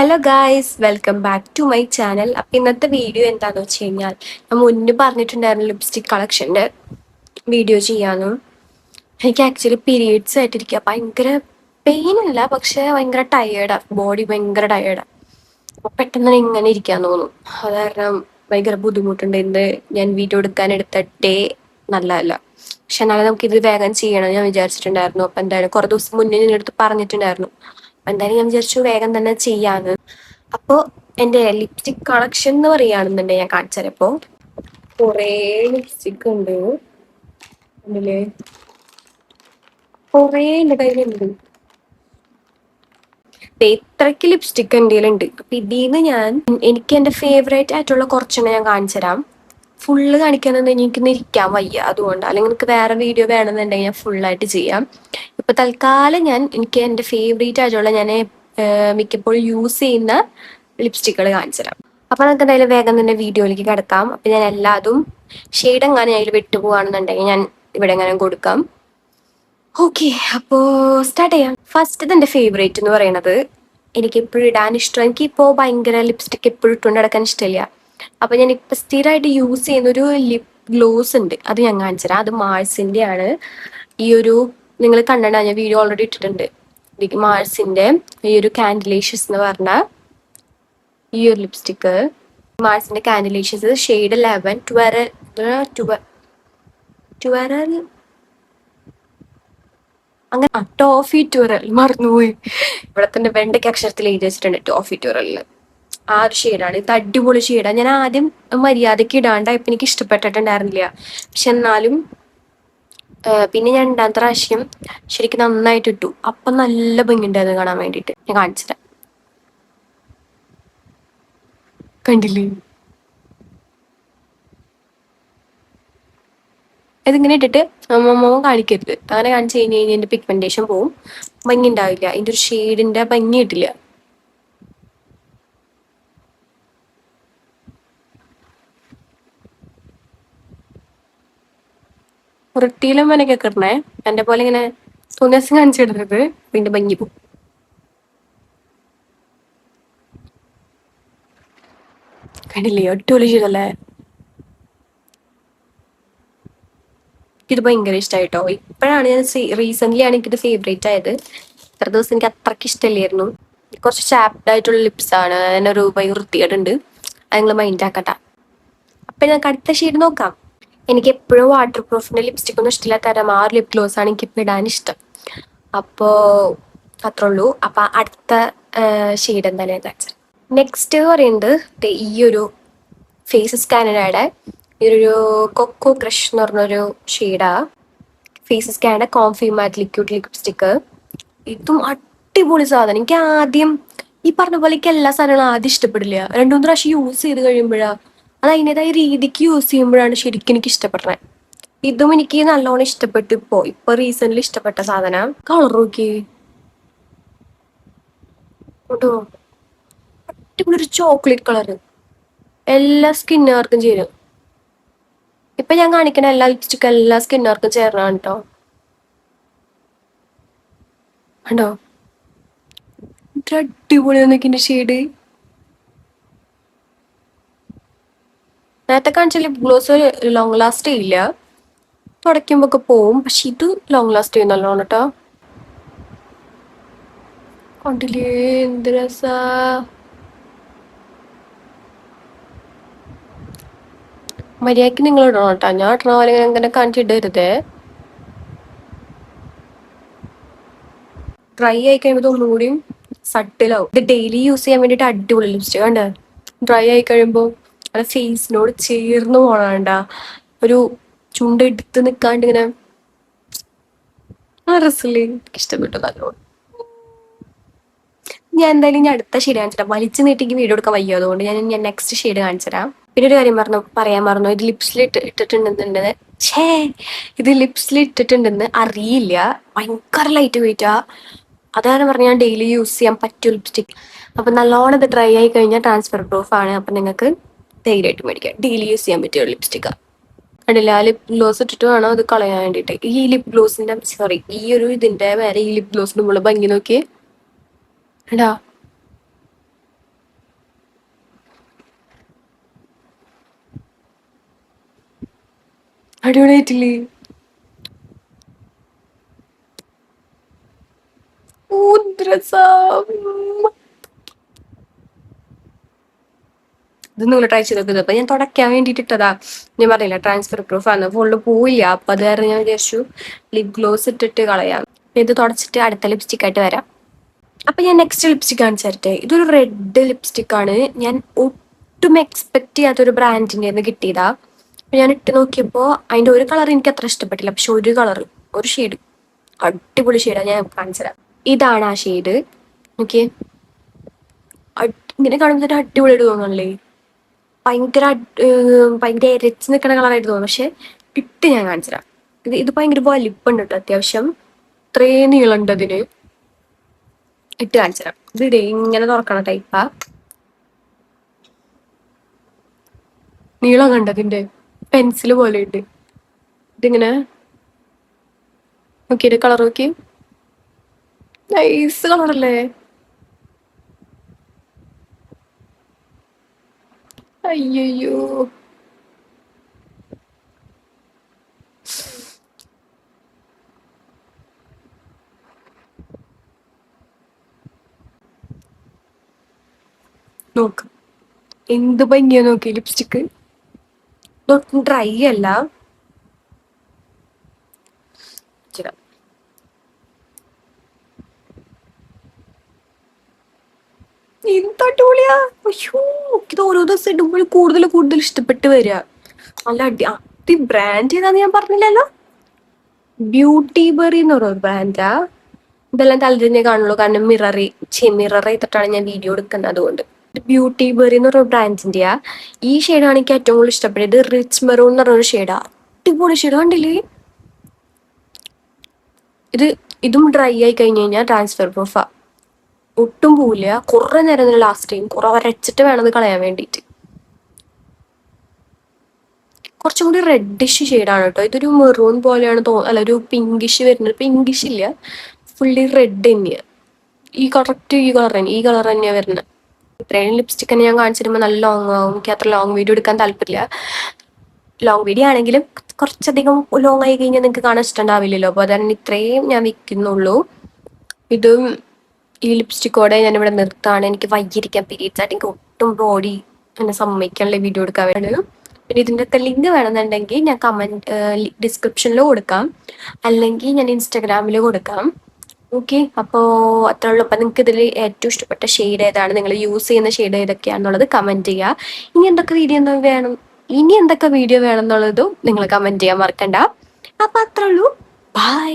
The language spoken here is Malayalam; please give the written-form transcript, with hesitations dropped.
Hello guys, welcome back to my channel. അപ്പം ഇന്നത്തെ വീഡിയോ എന്താണെന്ന് വെച്ച് കഴിഞ്ഞാൽ, ഞാൻ മുന്നേ പറഞ്ഞിട്ടുണ്ടായിരുന്നു ലിപ്സ്റ്റിക് കളക്ഷൻ്റെ വീഡിയോ ചെയ്യാമെന്നും. എനിക്ക് ആക്ച്വലി പീരീഡ്സ് ആയിട്ടിരിക്കുക, ഭയങ്കര പെയിൻ അല്ല, പക്ഷെ ഭയങ്കര ടയേർഡാണ്, ബോഡി ഭയങ്കര ടയേർഡാണ്. അപ്പോൾ പെട്ടെന്ന് ഇങ്ങനെ ഇരിക്കാൻ തോന്നും. അത് കാരണം ഭയങ്കര ബുദ്ധിമുട്ടുണ്ട്. ഇന്ന് ഞാൻ വീഡിയോ എടുക്കാൻ എടുത്ത ഡേ നല്ലതല്ല. പക്ഷെ എന്നാലും നമുക്കിത് വേഗം ചെയ്യണം ഞാൻ വിചാരിച്ചിട്ടുണ്ടായിരുന്നു. അപ്പം എന്തായാലും കുറേ ദിവസം മുന്നേ നിങ്ങളുടെ അടുത്ത് പറഞ്ഞിട്ടുണ്ടായിരുന്നു. എന്തായാലും ഞാൻ വിചാരിച്ചു വേഗം തന്നെ ചെയ്യാന്ന്. അപ്പോൾ എൻ്റെ ലിപ്സ്റ്റിക് കളക്ഷൻ എന്ന് പറയുകയാണെന്നുണ്ടെങ്കിൽ ഞാൻ കാണിച്ചുതരാം. കുറേ ലിപ്സ്റ്റിക് ഉണ്ട്, ഉണ്ടല്ലേ, കുറേ എൻ്റെ കയ്യിലുണ്ട്. ഇത്രയ്ക്ക് ലിപ്സ്റ്റിക് എൻ്റെ കയ്യിലുണ്ട്. അപ്പം ഇതിന്ന് ഞാൻ എനിക്ക് എൻ്റെ ഫേവറേറ്റ് ആയിട്ടുള്ള കുറച്ചെണ്ണം ഞാൻ കാണിച്ചു തരാം. ഫുള്ള് കാണിക്കാന്നുണ്ടെങ്കിൽ എനിക്കിന്ന് ഇരിക്കാൻ വയ്യ, അതുകൊണ്ട്. അല്ലെങ്കിൽ നിങ്ങൾക്ക് വേറെ വീഡിയോ വേണമെന്നുണ്ടെങ്കിൽ ഞാൻ ഫുള്ളായിട്ട് ചെയ്യാം. ഇപ്പൊ തൽക്കാലം ഞാൻ എനിക്ക് എൻ്റെ ഫേവറേറ്റ് ആയിട്ടുള്ള ഞാൻ മിക്കപ്പോഴും യൂസ് ചെയ്യുന്ന ലിപ്സ്റ്റിക്കുകൾ കാണിച്ചു തരാം. അപ്പൊ നമുക്ക് എന്തായാലും വേഗം തന്നെ വീഡിയോയിലേക്ക് കിടക്കാം. അപ്പൊ ഞാൻ എല്ലാതും ഷെയ്ഡ് എങ്ങാനും അതിൽ വിട്ടുപോവാണെന്നുണ്ടെങ്കിൽ ഞാൻ ഇവിടെ എങ്ങാനും കൊടുക്കാം. ഓക്കെ, അപ്പോൾ സ്റ്റാർട്ട് ചെയ്യാം. ഫസ്റ്റ് എൻ്റെ ഫേവറേറ്റ് എന്ന് പറയുന്നത് എനിക്ക് എപ്പോഴും ഇടാൻ ഇഷ്ടം. എനിക്കിപ്പോൾ ഭയങ്കര ലിപ്സ്റ്റിക് എപ്പോഴും ഇട്ടുകൊണ്ട് നടക്കാൻ ഇഷ്ടമില്ല. അപ്പൊ ഞാൻ ഇപ്പൊ സ്ഥിരമായിട്ട് യൂസ് ചെയ്യുന്ന ഒരു ലിപ് ഗ്ലോസ് ഉണ്ട്, അത് ഞാൻ കാണിച്ചു തരാം. അത് മാഴ്സിന്റെ ആണ്. ഈ ഒരു നിങ്ങൾ കണ്ടിട്ടുണ്ടോ, ഞാൻ വീഡിയോ ഓൾറെഡി ഇട്ടിട്ടുണ്ട്. മാഴ്സിന്റെ ഈ ഒരു കാൻഡിലേഷ്യസ് എന്ന് പറഞ്ഞ ഈ ഒരു ലിപ്സ്റ്റിക്ക്, മാഴ്സിന്റെ കാൻഡിലേഷ്യസ് ഷെയ്ഡ് 11 12 അങ്ങനെ ടോഫി ട്യൂറൽ, മറന്നുപോയി. ഇവിടെ തന്നെ വെണ്ടയ്ക്ക് അക്ഷരത്തിൽ എഴുതി വെച്ചിട്ടുണ്ട് ടോഫി ട്യൂറലിൽ. ആ ഒരു ഷെയ്ഡാണ് ഇത്. അടിപൊളി ഷെയ്ഡാണ്. ഞാൻ ആദ്യം മര്യാദയ്ക്ക് ഇടാണ്ടായപ്പോൾ എനിക്ക് ഇഷ്ടപ്പെട്ടിട്ടുണ്ടായിരുന്നില്ല. പക്ഷെ എന്നാലും പിന്നെ ഞാൻ രണ്ടാമത്തെ പ്രാവശ്യം ശരിക്കും നന്നായിട്ട് ഇട്ടു. അപ്പം നല്ല ഭംഗിയുണ്ടായിരുന്നു കാണാൻ വേണ്ടിയിട്ട്. ഞാൻ കാണിച്ചുതരാം, കണ്ടില്ലേ? ഇതിങ്ങനെ ഇട്ടിട്ട് അമ്മമ്മ കാണിക്കരുത്. അങ്ങനെ കാണിച്ചു കഴിഞ്ഞ് കഴിഞ്ഞാൽ എൻ്റെ പിഗ്മെന്റേഷൻ പോവും, ഭംഗി ഉണ്ടാവില്ല, ഇതിൻ്റെ ഒരു ഷെയ്ഡിന്റെ ഭംഗി കിട്ടില്ല. വൃത്തിയിലും മനക്കൊക്കെ ഇടണേ, എന്റെ പോലെ ഇങ്ങനെ തോന്നിയാസം കാണിച്ചിടരുത്, ഇതിന്റെ ഭംഗി പോവും. കണ്ടില്ലേ, അടിപൊളി ഷെയ്ഡല്ലേ? ഇത് ഭയങ്കര ഇഷ്ടമായിട്ടോ. ഇപ്പോഴാണ് ഞാൻ റീസെന്റ് ആണ് എനിക്കിത് ഫേവറേറ്റ് ആയത്. ഇത്ര ദിവസം എനിക്ക് അത്രയ്ക്ക് ഇഷ്ടമല്ലായിരുന്നു. കുറച്ച് ചാപ്ഡ് ആയിട്ടുള്ള ലിപ്സ് ആണ്, അതിനൊരു വൃത്തികേടുണ്ട്, അത് നിങ്ങൾ മൈൻഡ് ആക്കട്ട. അപ്പൊ ഞങ്ങൾക്ക് അടുത്ത ഷെയ്ഡ് നോക്കാം. എനിക്ക് എപ്പോഴും വാട്ടർ പ്രൂഫിന്റെ ലിപ്സ്റ്റിക് ഒന്നും ഇഷ്ടമില്ലാത്ത തരം ആ ലിപ് ഗ്ലോസ് ആണ് എനിക്ക് ഇപ്പൊ ഇടാൻ ഇഷ്ടം. അപ്പോ അത്രേ ഉള്ളൂ. അപ്പൊ അടുത്ത ഷെയ്ഡ് എന്തായാലും കാണിച്ചത്. നെക്സ്റ്റ് പറയുന്നത് ഈ ഒരു ഫേസസ് കാനഡയുടെ ഈ ഒരു കൊക്കോ ക്രഷ് എന്ന് പറഞ്ഞൊരു ഷെയ്ഡാ. Faces Canada comfy matte liquid lipstick. ഇതും അടിപൊളി സാധനം. എനിക്ക് ആദ്യം ഈ പറഞ്ഞ പോലെ എനിക്ക് എല്ലാ സാധനങ്ങളും ആദ്യം ഇഷ്ടപ്പെടില്ല. രണ്ടു മൂന്ന് പ്രാവശ്യം യൂസ് ചെയ്ത് കഴിയുമ്പോഴാ, അത് അതിൻ്റെതായ രീതിക്ക് യൂസ് ചെയ്യുമ്പോഴാണ് ശരിക്കും എനിക്ക് ഇഷ്ടപ്പെടുന്നത്. ഇതും എനിക്ക് നല്ലോണം ഇഷ്ടപ്പെട്ടു. ഇപ്പൊ റീസെന്റ് ഇഷ്ടപ്പെട്ട സാധനം. കളർ നോക്കി കേട്ടോ, അടിപൊളി ഒരു ചോക്ലേറ്റ് കളറ്, എല്ലാ സ്കിന്നുകാർക്കും ചേരും. ഇപ്പൊ ഞാൻ കാണിക്കണ എല്ലാ ലിപ്സ്റ്റിക്കും എല്ലാ സ്കിന്നുകാർക്കും ചേർന്നാണ് കേട്ടോ. കണ്ടോ, അടിപൊളിയാന്നൊക്കെ ഷെയ്ഡ്. നേരത്തെ കാണിച്ച ലിപ് ഗ്ലോസ് ലോങ് ലാസ്റ്റ് ചെയ്യില്ല, തുടയ്ക്കുമ്പോ ഒക്കെ പോവും. പക്ഷെ ഇത് ലോങ് ലാസ്റ്റ് ചെയ്യും നല്ലോണം കേട്ടോ. കണ്ടില്ലേ എന്ത് രസാ. മര്യാദക്ക് നിങ്ങൾ ഇടണം കേട്ടോ. ഞാൻ ഇടണ പോലെ അങ്ങനെ കാണിച്ചിടരുതേ. ഡ്രൈ ആയി കഴിയുമ്പോൾ ഒന്നുകൂടിയും സട്ടിലാവും. ഇത് ഡെയിലി യൂസ് ചെയ്യാൻ വേണ്ടിയിട്ട് അടിപൊളി ലിപ്സ്റ്റിക് കണ്ട. ഡ്രൈ ആയി കഴിയുമ്പോൾ അത് ഫേസിനോട് ചേർന്ന് പോണണ്ട, ഒരു ചുണ്ട് എടുത്ത് നിൽക്കാണ്ട് ഇങ്ങനെ ആ ഡ്രസ്സില് എനിക്ക് ഇഷ്ടപ്പെട്ടു നല്ലോണം. ഞാൻ എന്തായാലും ഞാൻ അടുത്ത ഷെയ്ഡ് കാണിച്ചുതരാം. വലിച്ചു നീട്ടിക്ക് വീഡിയോ എടുക്കാൻ വയ്യോ, അതുകൊണ്ട് ഞാൻ നെക്സ്റ്റ് ഷെയ്ഡ് കാണിച്ചുതരാം. പിന്നെ ഒരു കാര്യം പറയാൻ മറന്നു, ഇത് ലിപ്സിൽ ഇട്ടിട്ടുണ്ടെന്നുണ്ട്. ഇത് ലിപ്സിൽ ഇട്ടിട്ടുണ്ടെന്ന് അറിയില്ല. ഭയങ്കര ലൈറ്റ് വെയിറ്റാ. അതാണ് പറഞ്ഞാൽ ഞാൻ ഡെയിലി യൂസ് ചെയ്യാൻ പറ്റിയ ലിപ്സ്റ്റിക്. അപ്പൊ നല്ലോണം ഇത് ഡ്രൈ ആയി കഴിഞ്ഞാൽ ട്രാൻസ്ഫർ പ്രൂഫ് ആണ്. അപ്പൊ നിങ്ങൾക്ക് ധൈര്യമായിട്ട് മേടിക്കാം, ഡെയിലി യൂസ് ചെയ്യാൻ പറ്റിയ ലിപ്സ്റ്റിക്കാണ്. കണ്ടില്ല, ആ ലിപ് ഗ്ലോസ് ഇട്ടിട്ട് വേണം അത് കളയാൻ വേണ്ടിയിട്ട്. ഈ ലിപ് ഗ്ലോസിന്റെ ഈ ഒരു ഇതിന്റെ വേറെ ഈ ലിപ് ഗ്ലോസിന്റെ മുകളിൽ ഭംഗി നോക്കിയേ. എടാ അടിപൊളിയായിട്ടില്ലേ? ഊദ്രസം. ഇത് നിങ്ങൾ ട്രൈ ചെയ്ത് നോക്കുന്നത്. അപ്പൊ ഞാൻ തുടയ്ക്കാൻ വേണ്ടിട്ട് ഇട്ടതാ. ഞാൻ പറഞ്ഞില്ല ട്രാൻസ്ഫർ പ്രൂഫ് ആണ്, ഫുള്ള് പോവില്ല. അപ്പൊ അത് കാരണം ഞാൻ വിചാരിച്ചു ലിപ് ഗ്ലോസ് ഇട്ടിട്ട് കളയാം. ഇത് തുടച്ചിട്ട് അടുത്ത ലിപ്സ്റ്റിക് ആയിട്ട് വരാം. അപ്പൊ ഞാൻ നെക്സ്റ്റ് ലിപ്സ്റ്റിക് കാണിച്ചു തരട്ടെ. ഇതൊരു റെഡ് ലിപ്സ്റ്റിക് ആണ്. ഞാൻ ഒട്ടും എക്സ്പെക്ട് ചെയ്യാത്തൊരു ബ്രാൻഡിന്റെ കിട്ടിയതാ. അപ്പൊ ഞാൻ ഇട്ട് നോക്കിയപ്പോ അതിന്റെ ഒരു കളർ എനിക്ക് അത്ര ഇഷ്ടപ്പെട്ടില്ല. പക്ഷെ ഒരു കളർ, ഒരു ഷെയ്ഡ് അടിപൊളി ഷെയ്ഡാ. ഞാൻ കാണിച്ചു തരാം. ഇതാണ് ആ ഷെയ്ഡ്. ഓക്കെ, ഇങ്ങനെ കാണുമ്പോൾ തന്നെ അടിപൊളിയായിട്ട് തോന്നണല്ലേ? ഭയങ്കര ഭയങ്കര എരച്ച് നിൽക്കുന്ന കളറായിട്ട് തോന്നും. പക്ഷെ ഇട്ട് ഞാൻ കാണിച്ചു തരാം. ഇത് ഭയങ്കര വലിപ്പുണ്ട് കേട്ടോ, അത്യാവശ്യം. ഇത്രയും നീളമുണ്ട് അതിന്. ഇട്ട് കാണിച്ചു തരാം. ഇത് ഇങ്ങനെ തുറക്കണ ടൈപ്പാ. നീളം കണ്ടതിന്റെ പെൻസിൽ പോലെ ഉണ്ട്. ഇതിങ്ങനെ നോക്കിയിട്ട് കളർ നോക്കി, നൈസ് കളറല്ലേ? അയ്യോ, നോക്ക് എന്ത് ഭംഗിയാ നോക്കി. ലിപ്സ്റ്റിക്ക് ഒട്ടും ഡ്രൈ അല്ല. എന്ത് അടിപൊളിയാ. അയ്യോ, ഇത് ഓരോ ദിവസം ഇടുമ്പോൾ കൂടുതൽ കൂടുതൽ ഇഷ്ടപ്പെട്ട് വരിക. നല്ല അടി ബ്രാൻഡ് ഏതാന്ന് ഞാൻ പറഞ്ഞില്ലല്ലോ. ബ്യൂട്ടി ബെറി എന്ന് പറയുന്ന ബ്രാൻഡാ. ഇതെല്ലാം തലതിരിഞ്ഞേ കാണുള്ളൂ, കാരണം മിറർ ചെയ്തിട്ടാണ് ഞാൻ വീഡിയോ എടുക്കുന്നത്. അതുകൊണ്ട് ബ്യൂട്ടി ബെറി എന്ന് പറയുന്ന ബ്രാൻഡിന്റെയാ. ഈ ഷെയ്ഡാണ് എനിക്ക് ഏറ്റവും കൂടുതൽ ഇഷ്ടപ്പെട്ടത്. റിച്ച് മെറൂൺ എന്ന് പറഞ്ഞൊരു ഷെയ്ഡാ. അടിപൊളി ഷെയ്ഡ് കണ്ടില്ലേ? ഇതും ഡ്രൈ ആയി കഴിഞ്ഞ് കഴിഞ്ഞാൽ ട്രാൻസ്ഫർ പ്രൂഫാ. ഒട്ടും പോവില്ല. കുറെ നേരം തന്നെ ലാസ്റ്റ് ചെയ്യും. കുറെ വരച്ചിട്ട് വേണം അത് കളയാൻ വേണ്ടിയിട്ട്. കുറച്ചും കൂടി റെഡിഷ് ഷെയ്ഡാണ് കേട്ടോ. ഇതൊരു മെറൂൺ പോലെയാണ് അല്ല, ഒരു പിങ്കിഷ് വരുന്നത്. പിങ്കിഷ് ഇല്ല, ഫുള്ളി റെഡ് തന്നെയാണ്. ഈ കളർ തന്നെയാണ് വരുന്നത്. ഇത്രയും ലിപ്സ്റ്റിക് തന്നെ ഞാൻ കാണിച്ചിരുമ്പോൾ നല്ല ലോങ് ആവും. എനിക്ക് അത്ര ലോങ് വീഡിയോ എടുക്കാൻ താല്പര്യമില്ല. ലോങ് വീഡിയോ ആണെങ്കിലും കുറച്ചധികം ലോങ് ആയി കഴിഞ്ഞാൽ നിങ്ങൾക്ക് കാണാൻ ഇഷ്ടമുണ്ടാവില്ലല്ലോ. അപ്പോൾ അതാണ് ഇത്രയും ഞാൻ വിൽക്കുന്നുള്ളൂ. ഇതും ഈ ലിപ്സ്റ്റിക്കോടെ ഞാനിവിടെ നിർത്താണ്. എനിക്ക് വൈകിരിക്കാൻ പീരീഡ്സ് ആയിട്ട് എനിക്ക് ഒട്ടും ബോഡി എന്നെ സമ്മതിക്കാനുള്ള വീഡിയോ എടുക്കാൻ വേണ്ടി. പിന്നെ ഇതിൻ്റെ ഒക്കെ ലിങ്ക് വേണമെന്നുണ്ടെങ്കിൽ ഞാൻ ഡിസ്ക്രിപ്ഷനിൽ കൊടുക്കാം, അല്ലെങ്കിൽ ഞാൻ ഇൻസ്റ്റാഗ്രാമിൽ കൊടുക്കാം. ഓക്കെ, അപ്പോൾ അത്ര ഉള്ളൂ. അപ്പം നിങ്ങൾക്ക് ഇതിൽ ഏറ്റവും ഇഷ്ടപ്പെട്ട ഷെയ്ഡ് ഏതാണ്, നിങ്ങൾ യൂസ് ചെയ്യുന്ന ഷെയ്ഡ് ഏതൊക്കെയാണെന്നുള്ളത് കമൻറ്റ് ചെയ്യുക. ഇനി എന്തൊക്കെ വീഡിയോ വേണം എന്നുള്ളതും നിങ്ങൾ കമൻറ്റ് ചെയ്യാൻ മറക്കണ്ട. അപ്പം അത്ര ഉള്ളൂ. ബൈ.